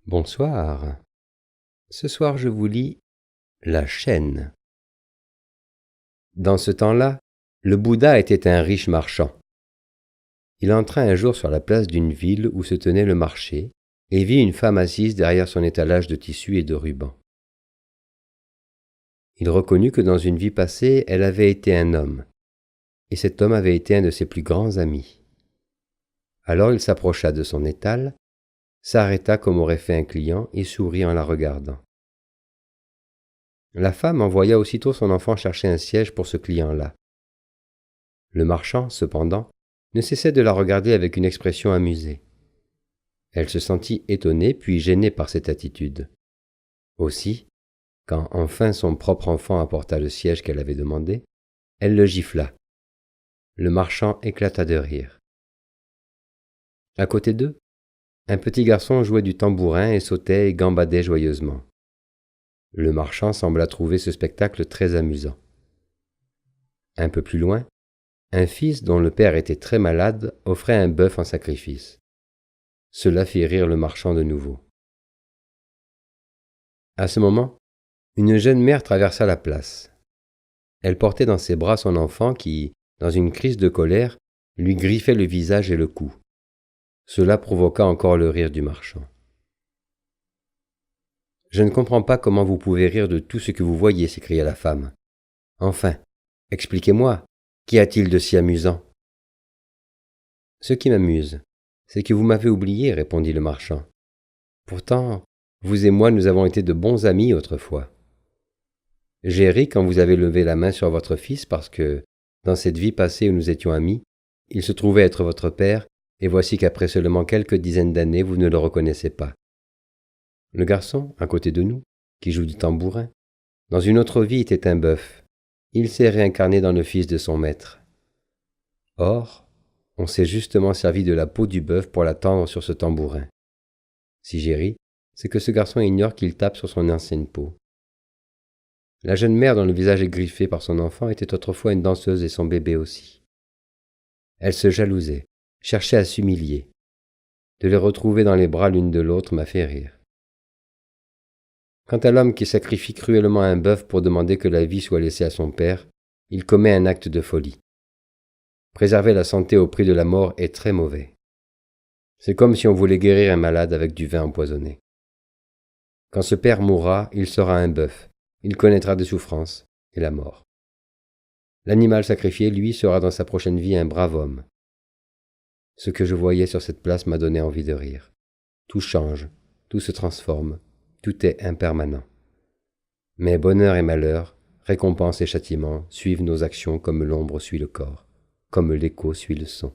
Bonsoir. Ce soir je vous lis La chaîne. Dans ce temps-là, le Bouddha était un riche marchand. Il entra un jour sur la place d'une ville où se tenait le marché et vit une femme assise derrière son étalage de tissus et de rubans. Il reconnut que dans une vie passée, elle avait été un homme, et cet homme avait été un de ses plus grands amis. Alors il s'approcha de son étal, s'arrêta comme aurait fait un client et sourit en la regardant. La femme envoya aussitôt son enfant chercher un siège pour ce client-là. Le marchand, cependant, ne cessait de la regarder avec une expression amusée. Elle se sentit étonnée puis gênée par cette attitude. Aussi, quand enfin son propre enfant apporta le siège qu'elle avait demandé, elle le gifla. Le marchand éclata de rire. À côté d'eux, un petit garçon jouait du tambourin et sautait et gambadait joyeusement. Le marchand sembla trouver ce spectacle très amusant. Un peu plus loin, un fils dont le père était très malade offrait un bœuf en sacrifice. Cela fit rire le marchand de nouveau. À ce moment, une jeune mère traversa la place. Elle portait dans ses bras son enfant qui, dans une crise de colère, lui griffait le visage et le cou. Cela provoqua encore le rire du marchand. « Je ne comprends pas comment vous pouvez rire de tout ce que vous voyez, s'écria la femme. Enfin, expliquez-moi, qu'y a-t-il de si amusant ?»« Ce qui m'amuse, c'est que vous m'avez oublié, répondit le marchand. Pourtant, vous et moi, nous avons été de bons amis autrefois. J'ai ri quand vous avez levé la main sur votre fils parce que, dans cette vie passée où nous étions amis, il se trouvait être votre père, et voici qu'après seulement quelques dizaines d'années, vous ne le reconnaissez pas. Le garçon, à côté de nous, qui joue du tambourin, dans une autre vie était un bœuf. Il s'est réincarné dans le fils de son maître. Or, on s'est justement servi de la peau du bœuf pour la tendre sur ce tambourin. Si j'ai ri, c'est que ce garçon ignore qu'il tape sur son ancienne peau. La jeune mère dont le visage est griffé par son enfant était autrefois une danseuse et son bébé aussi. Elle se jalousait, cherchait à s'humilier. De les retrouver dans les bras l'une de l'autre m'a fait rire. Quant à l'homme qui sacrifie cruellement un bœuf pour demander que la vie soit laissée à son père, il commet un acte de folie. Préserver la santé au prix de la mort est très mauvais. C'est comme si on voulait guérir un malade avec du vin empoisonné. Quand ce père mourra, il sera un bœuf, il connaîtra des souffrances et la mort. L'animal sacrifié, lui, sera dans sa prochaine vie un brave homme. Ce que je voyais sur cette place m'a donné envie de rire. Tout change, tout se transforme, tout est impermanent. Mais bonheur et malheur, récompense et châtiment suivent nos actions comme l'ombre suit le corps, comme l'écho suit le son.